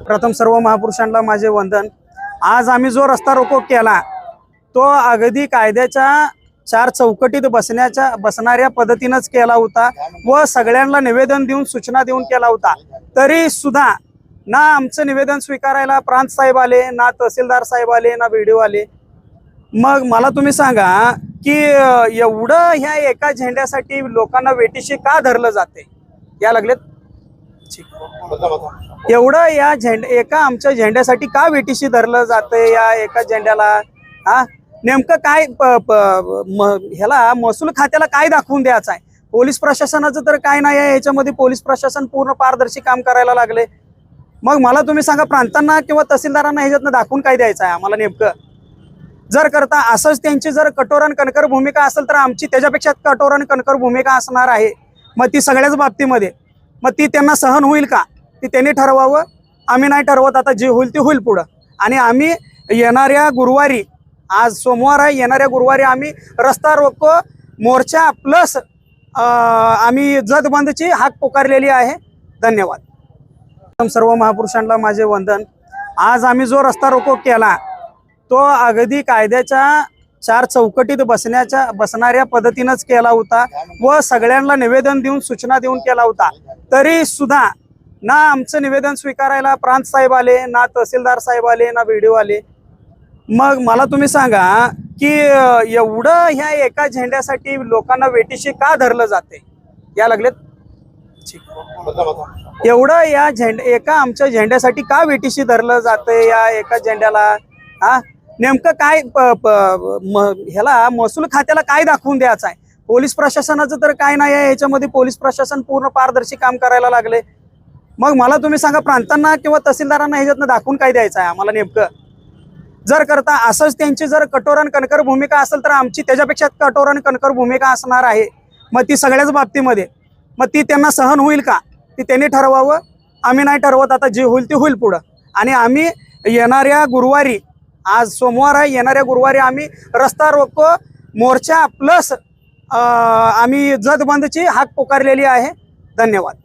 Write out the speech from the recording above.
प्रथम सर्व महापुरुषांना माझे वंदन। आज आम्ही जो रस्ता रोको केला तो अगदी कायद्याच्या चार चौकटीत बसणाऱ्या पद्धतीनेच केला होता व सगळ्यांना निवेदन देऊन सूचना देऊन केला होता। तरी सुद्धा ना आमचं निवेदन स्वीकारायला प्रांत साहेब आले, ना तहसीलदार साहेब आले, ना व्हिडिओ आले। मग मला तुम्ही सांगा की एवढं ह्या एका झेंड्यासाठी लोकांना वेटीशी का धरलं जाते? या लागलेत एवढं या एका आमच्या झेंड्यासाठी का वेटीशी धरलं जाते? या एका झेंड्याला हा नेमकं काय ह्याला महसूल खात्याला काय दाखवून द्यायचं आहे? पोलीस प्रशासनाचं तर काय नाही आहे ह्याच्यामध्ये। पोलीस प्रशासन पूर्ण पारदर्शी काम करायला लागले। मग मला तुम्ही सांगा प्रांतांना किंवा तहसीलदारांना ह्याच्यातनं दाखवून काय द्यायचं आहे आम्हाला नेमकं? जर करता असंच त्यांची जर कठोर आणि कणकर भूमिका असेल तर आमची त्याच्यापेक्षा कठोर आणि कणकर भूमिका असणार आहे। मग ती सगळ्याच बाबतीमध्ये मग ती त्यांना सहन होईल का? ती त्यांनी ठरवावं, आम्ही नाही ठरवत। आता जे होईल ते होईल पुढं। आणि आम्ही येणाऱ्या गुरुवारी, आज सोमवार आहे, येणाऱ्या गुरुवारी आम्ही रस्ता रोको मोर्चा प्लस आम्ही जद बंदची हाक पुकारलेली आहे। धन्यवाद। सर्व महापुरुषांना माझे वंदन। आज आम्ही जो रस्ता रोको केला तो अगदी कायद्याच्या चार चौकटीत बसणाऱ्या पद्धतीनेच केला होता व सगळ्यांना निवेदन देऊन सूचना देऊन केला होता। तरी सुद्धा ना आमचं निवेदन स्वीकारायला प्रांत साहेब आले, ना तहसीलदार साहेब आले, ना व्हिडिओ आले। मग मला तुम्ही सांगा की एवढं ह्या एका झेंड्यासाठी लोकांना वेटीशी का धरलं जाते? या लागलेत एवढं या एका आमच्या झेंड्यासाठी का वेटीशी धरलं जाते? या एका झेंड्याला हा नेमकं काय ह्याला महसूल खात्याला काय दाखवून द्यायचं आहे? पोलीस प्रशासनाचं तर काय नाही आहे ह्याच्यामध्ये। पोलीस प्रशासन पूर्ण पारदर्शी काम करायला लागले। मग मला तुम्ही सांगा प्रांतांना किंवा तहसीलदारांना ह्याच्यातनं दाखवून काय द्यायचं आहे आम्हाला नेमकं? जर करता असंच त्यांची जर कठोर आणि कणकर भूमिका असेल तर आमची त्याच्यापेक्षा कठोर आणि कणकर भूमिका असणार आहे। मग ती सगळ्याच बाबतीमध्ये मग ती त्यांना सहन होईल का? ती त्यांनी ठरवावं, आम्ही नाही ठरवत। आता जे होईल ते होईल पुढं। आणि आम्ही येणाऱ्या गुरुवारी, आज सोमवार आहे, येणाऱ्या गुरुवारी आम्ही रस्ता रोको मोर्चा प्लस आम्ही जद बंदची हाक पुकारलेली आहे। धन्यवाद।